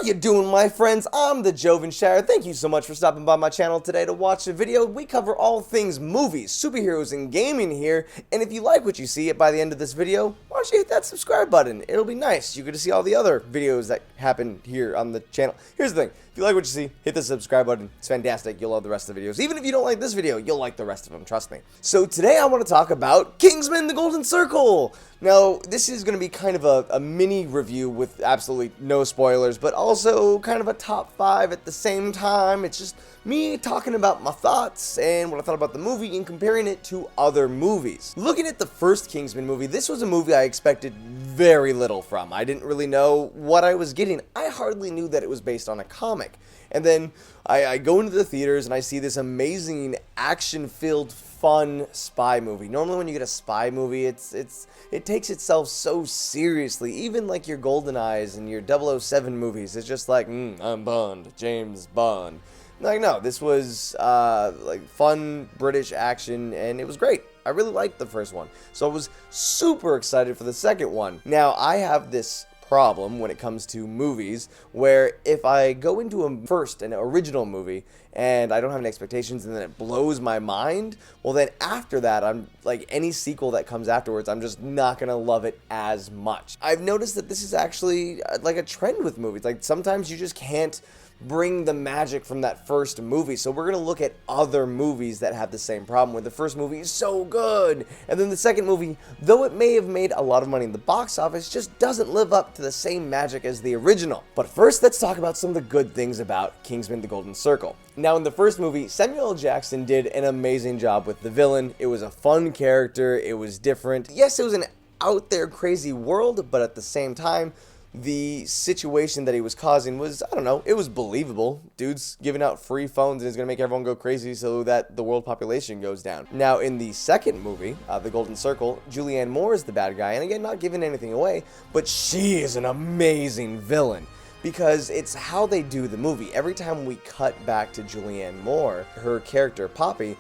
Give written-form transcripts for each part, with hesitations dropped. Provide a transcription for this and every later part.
you doing, my friends? I'm the Jovenshire. Thank you so much for stopping by my channel today to watch a video. We cover all things movies, superheroes, and gaming here. And if you like what you see by the end of this video, why don't you hit that subscribe button? It'll be nice. You get to see all the other videos that happen here on the channel. Here's the thing. If you like what you see, hit the subscribe button. It's fantastic. You'll love the rest of the videos. Even if you don't like this video, you'll like the rest of them. Trust me. So today I want to talk about Kingsman The Golden Circle. Now, this is going to be kind of a mini review with absolutely no spoilers, but also kind of a top 5 at the same time. It's just me talking about my thoughts and what I thought about the movie and comparing it to other movies. Looking at the first Kingsman movie, this was a movie I expected very little from. I didn't really know what I was getting. I hardly knew that it was based on a comic. And then I go into the theaters and I see this amazing action-filled fun spy movie. Normally when you get a spy movie, it takes itself so seriously. Even like your GoldenEyes and your 007 movies, it's just like, I'm Bond, James Bond. Like, no, this was like fun British action, and it was great. I really liked the first one, so I was super excited for the second one. Now, I have this problem when it comes to movies where if I go into an original movie and I don't have any expectations and then it blows my mind, well then after that, I'm like, any sequel that comes afterwards, I'm just not gonna love it as much. I've noticed that this is actually like a trend with movies. Like, sometimes you just can't bring the magic from that first movie. So we're gonna look at other movies that have the same problem, where the first movie is so good and then the second movie, though it may have made a lot of money in the box office, just doesn't live up to the same magic as the original. But first, let's talk about some of the good things about Kingsman The Golden Circle. Now, in the first movie, Samuel L. Jackson did an amazing job with the villain. It was a fun character, it was different. Yes, it was an out there crazy world, but at the same time, the situation that he was causing was, I don't know, it was believable. Dude's giving out free phones and is going to make everyone go crazy so that the world population goes down. Now, in the second movie, The Golden Circle, Julianne Moore is the bad guy, and again, not giving anything away, but she is an amazing villain. Because it's how they do the movie. Every time we cut back to Julianne Moore, her character, Poppy,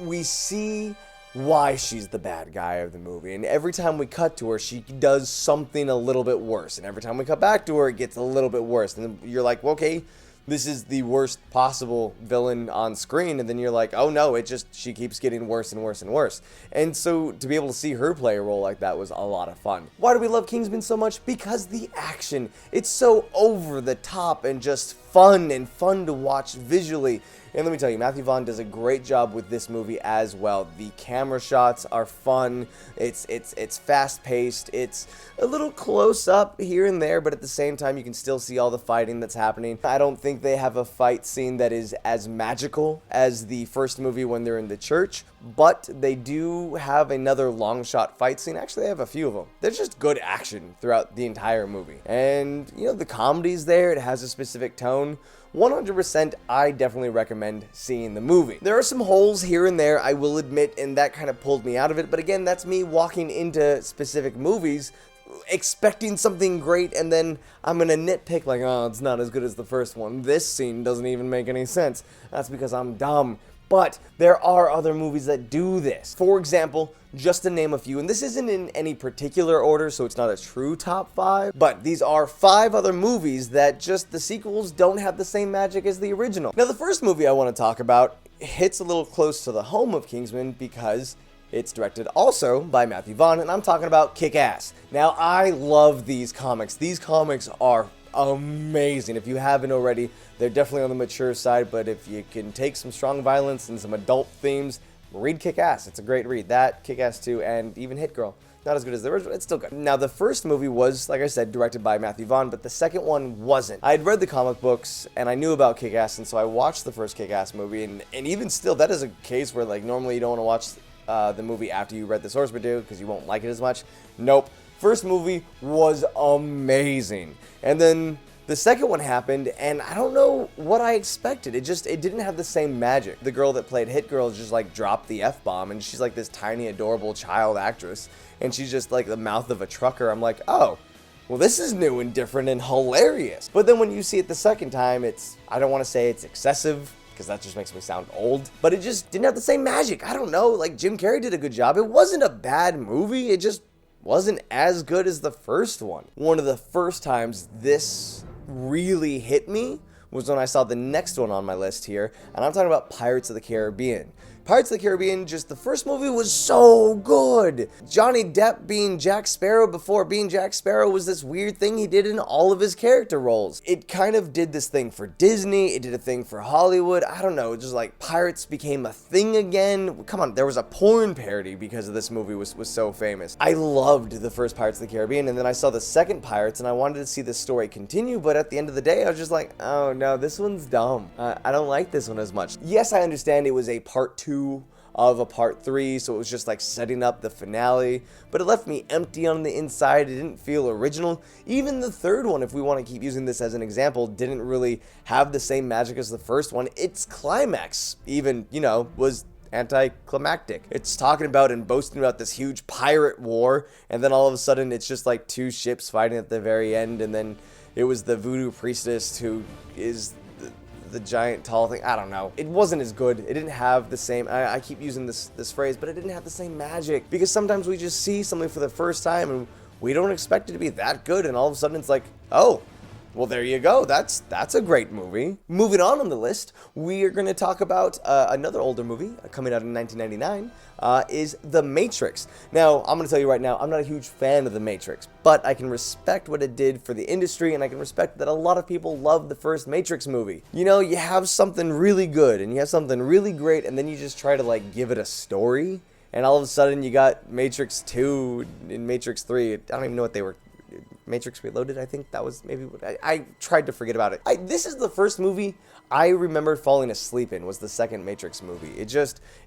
we see why she's the bad guy of the movie, and every time we cut to her, she does something a little bit worse, and every time we cut back to her, it gets a little bit worse, and then you're like, well, okay, this is the worst possible villain on screen, and then you're like, oh no, she keeps getting worse and worse and worse. And so to be able to see her play a role like that was a lot of fun. Why do we love Kingsman so much? Because the action, it's so over the top and just fun to watch visually. And let me tell you, Matthew Vaughn does a great job with this movie as well. The camera shots are fun, it's fast-paced, it's a little close-up here and there, but at the same time, you can still see all the fighting that's happening. I don't think they have a fight scene that is as magical as the first movie when they're in the church, but they do have another long-shot fight scene. Actually, they have a few of them. There's just good action throughout the entire movie. And, you know, the comedy's there, it has a specific tone. 100%, I definitely recommend seeing the movie. There are some holes here and there, I will admit, and that kind of pulled me out of it, but again, that's me walking into specific movies expecting something great, and then I'm gonna nitpick like, oh, it's not as good as the first one. This scene doesn't even make any sense. That's because I'm dumb. But there are other movies that do this. For example, just to name a few, and this isn't in any particular order, so it's not a true top 5, but these are 5 other movies that just the sequels don't have the same magic as the original. Now, the first movie I want to talk about hits a little close to the home of Kingsman because it's directed also by Matthew Vaughn, and I'm talking about Kick-Ass. Now, I love these comics. These comics are amazing. If you haven't already, they're definitely on the mature side, but if you can take some strong violence and some adult themes, read Kick-Ass. It's a great read. That, Kick-Ass 2, and even Hit Girl. Not as good as the original, it's still good. Now, the first movie was, like I said, directed by Matthew Vaughn, but the second one wasn't. I had read the comic books, and I knew about Kick-Ass, and so I watched the first Kick-Ass movie, and even still, that is a case where, like, normally you don't want to watch the movie after you read the source material, because you won't like it as much. Nope. First movie was amazing. And then the second one happened, and I don't know what I expected. It didn't have the same magic. The girl that played Hit Girl just like dropped the F-bomb, and she's like this tiny, adorable child actress, and she's just like the mouth of a trucker. I'm like, oh, well, this is new and different and hilarious. But then when you see it the second time, I don't want to say it's excessive, because that just makes me sound old, but it just didn't have the same magic. I don't know, like Jim Carrey did a good job. It wasn't a bad movie, it just wasn't as good as the first one. One of the first times this really hit me was when I saw the next one on my list here, and I'm talking about Pirates of the Caribbean. Pirates of the Caribbean, just the first movie was so good. Johnny Depp being Jack Sparrow before being Jack Sparrow was this weird thing he did in all of his character roles. It kind of did this thing for Disney, it did a thing for Hollywood, I don't know, just like pirates became a thing again. Come on, there was a porn parody because of this movie was so famous. I loved the first Pirates of the Caribbean, and then I saw the second Pirates and I wanted to see this story continue, but at the end of the day I was just like, oh no, this one's dumb. I don't like this one as much. Yes, I understand it was a part 2 of a part 3, so it was just like setting up the finale, but it left me empty on the inside. It didn't feel original. Even the third one, if we want to keep using this as an example, didn't really have the same magic as the first one. Its climax even, you know, was anticlimactic. It's talking about and boasting about this huge pirate war, and then all of a sudden it's just like 2 ships fighting at the very end, and then it was the voodoo priestess who is the giant tall thing. I don't know. It wasn't as good. It didn't have the same, I keep using this phrase, but it didn't have the same magic, because sometimes we just see something for the first time and we don't expect it to be that good, and all of a sudden it's like, oh, well, there you go. That's a great movie. Moving on the list, we are going to talk about another older movie coming out in 1999, is The Matrix. Now, I'm going to tell you right now, I'm not a huge fan of The Matrix, but I can respect what it did for the industry, and I can respect that a lot of people love the first Matrix movie. You know, you have something really good, and you have something really great, and then you just try to, like, give it a story, and all of a sudden you got Matrix 2 and Matrix 3. I don't even know what they were. Matrix Reloaded, I think that was maybe what I tried to forget about it. This is the first movie I remember falling asleep in, was the second Matrix movie.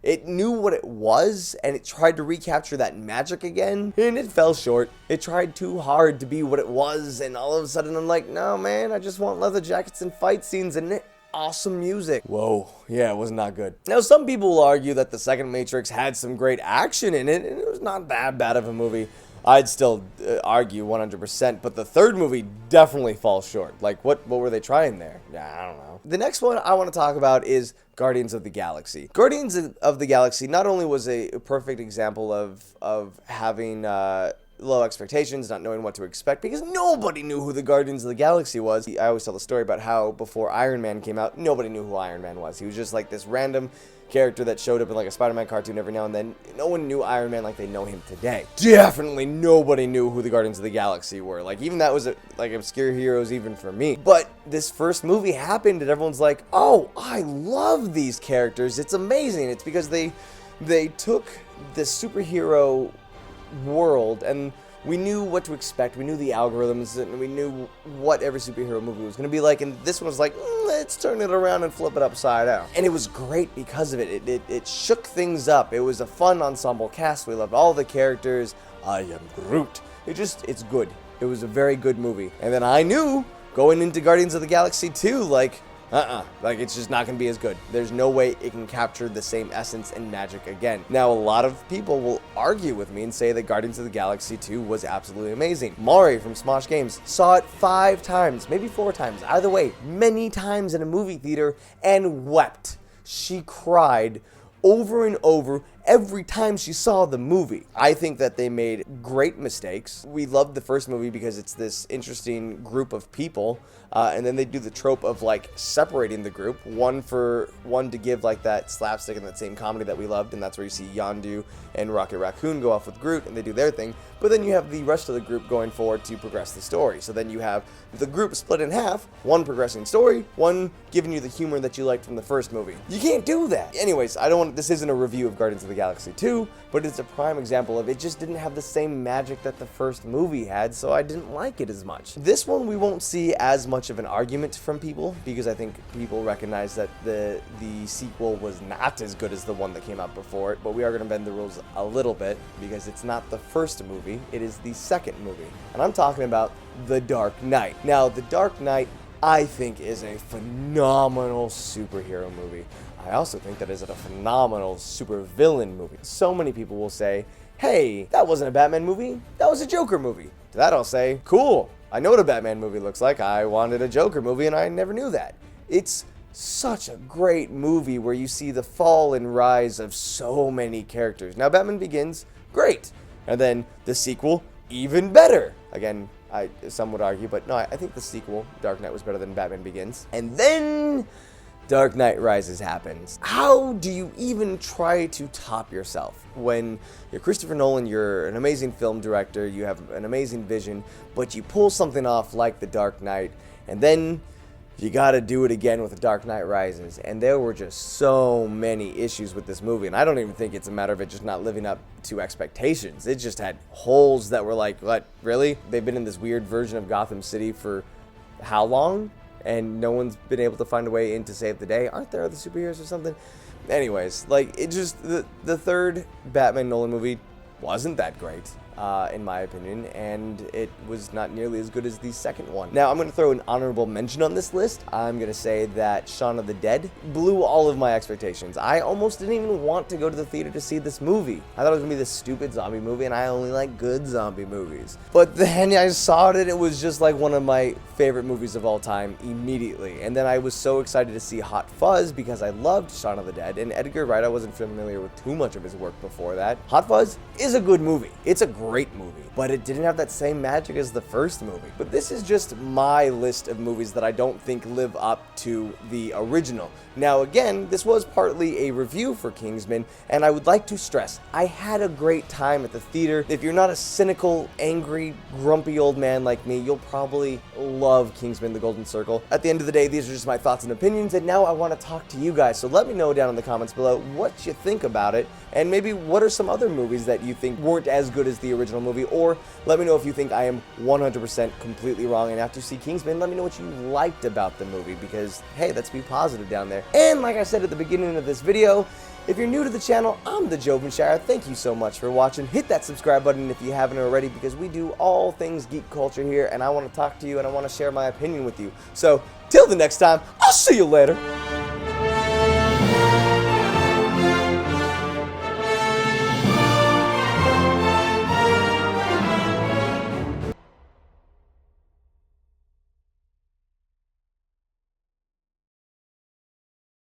It knew what it was, and it tried to recapture that magic again, and it fell short. It tried too hard to be what it was, and all of a sudden I'm like, no man, I just want leather jackets and fight scenes and awesome music. Whoa, yeah, it was not good. Now, some people will argue that the second Matrix had some great action in it, and it was not that bad of a movie. I'd still argue 100%, but the third movie definitely falls short. Like, what were they trying there? Yeah, I don't know. The next one I want to talk about is Guardians of the Galaxy. Guardians of the Galaxy not only was a perfect example of having low expectations, not knowing what to expect, because nobody knew who the Guardians of the Galaxy was. I always tell the story about how before Iron Man came out, nobody knew who Iron Man was. He was just like this random character that showed up in like a Spider-Man cartoon every now and then. No one knew Iron Man like they know him today. Definitely nobody knew who the Guardians of the Galaxy were. Like, even that was like obscure heroes even for me. But this first movie happened and everyone's like, oh, I love these characters. It's amazing. It's because they took this superhero world and we knew what to expect. We knew the algorithms, and we knew what every superhero movie was going to be like. And this one was like, let's turn it around and flip it upside down. And it was great because of it. It shook things up. It was a fun ensemble cast. We loved all the characters. I am Groot. It's good. It was a very good movie. And then I knew going into Guardians of the Galaxy 2, like, like, it's just not going to be as good. There's no way it can capture the same essence and magic again. Now, a lot of people will argue with me and say that Guardians of the Galaxy 2 was absolutely amazing. Mari from Smosh Games saw it 5 times, maybe 4 times, either way, many times in a movie theater, and wept. She cried over and over every time she saw the movie. I think that they made great mistakes. We loved the first movie because it's this interesting group of people, and then they do the trope of like separating the group, one to give like that slapstick and that same comedy that we loved, and that's where you see Yondu and Rocket Raccoon go off with Groot and they do their thing, but then you have the rest of the group going forward to progress the story. So then you have the group split in half, one progressing story, one giving you the humor that you liked from the first movie. You can't do that. Anyways, this isn't a review of Guardians of the Galaxy 2, but it's a prime example of it just didn't have the same magic that the first movie had, so I didn't like it as much. This one we won't see as much of an argument from people, because I think people recognize that the sequel was not as good as the one that came out before it, but we are going to bend the rules a little bit, because it's not the first movie, it is the second movie, and I'm talking about The Dark Knight. Now, The Dark Knight, I think, is a phenomenal superhero movie. I also think that is a phenomenal supervillain movie. So many people will say, hey, that wasn't a Batman movie, that was a Joker movie. To that I'll say, cool, I know what a Batman movie looks like. I wanted a Joker movie and I never knew that. It's such a great movie where you see the fall and rise of so many characters. Now, Batman Begins, great. And then the sequel, even better. Again, some would argue, but no, I think the sequel, Dark Knight, was better than Batman Begins. And then Dark Knight Rises happens. How do you even try to top yourself when you're Christopher Nolan, you're an amazing film director, you have an amazing vision, but you pull something off like The Dark Knight, and then you gotta do it again with The Dark Knight Rises. And there were just so many issues with this movie, and I don't even think it's a matter of it just not living up to expectations. It just had holes that were like, what, really? They've been in this weird version of Gotham City for how long? And no one's been able to find a way in to save the day. Aren't there other superheroes or something? Anyways, like, it just, the third Batman Nolan movie wasn't that great, in my opinion, and it was not nearly as good as the second one. Now, I'm going to throw an honorable mention on this list. I'm going to say that Shaun of the Dead blew all of my expectations. I almost didn't even want to go to the theater to see this movie. I thought it was going to be this stupid zombie movie, and I only like good zombie movies. But then I saw it, and it was just like one of my favorite movies of all time immediately. And then I was so excited to see Hot Fuzz because I loved Shaun of the Dead, and Edgar Wright, I wasn't familiar with too much of his work before that. Hot Fuzz is a good movie. It's a great movie, but it didn't have that same magic as the first movie. But this is just my list of movies that I don't think live up to the original. Now again, this was partly a review for Kingsman, and I would like to stress, I had a great time at the theater. If you're not a cynical, angry, grumpy old man like me, you'll probably love Kingsman The Golden Circle. At the end of the day, these are just my thoughts and opinions, and now I want to talk to you guys. So let me know down in the comments below what you think about it, and maybe what are some other movies that you think weren't as good as the original movie, or let me know if you think I am 100% completely wrong, and after you see Kingsman, let me know what you liked about the movie, because hey, let's be positive down there. And like I said at the beginning of this video, if you're new to the channel, I'm the Jovenshire. Thank you so much for watching. Hit that subscribe button if you haven't already, because we do all things geek culture here, and I want to talk to you and I want to share my opinion with you. So till the next time, I'll see you later.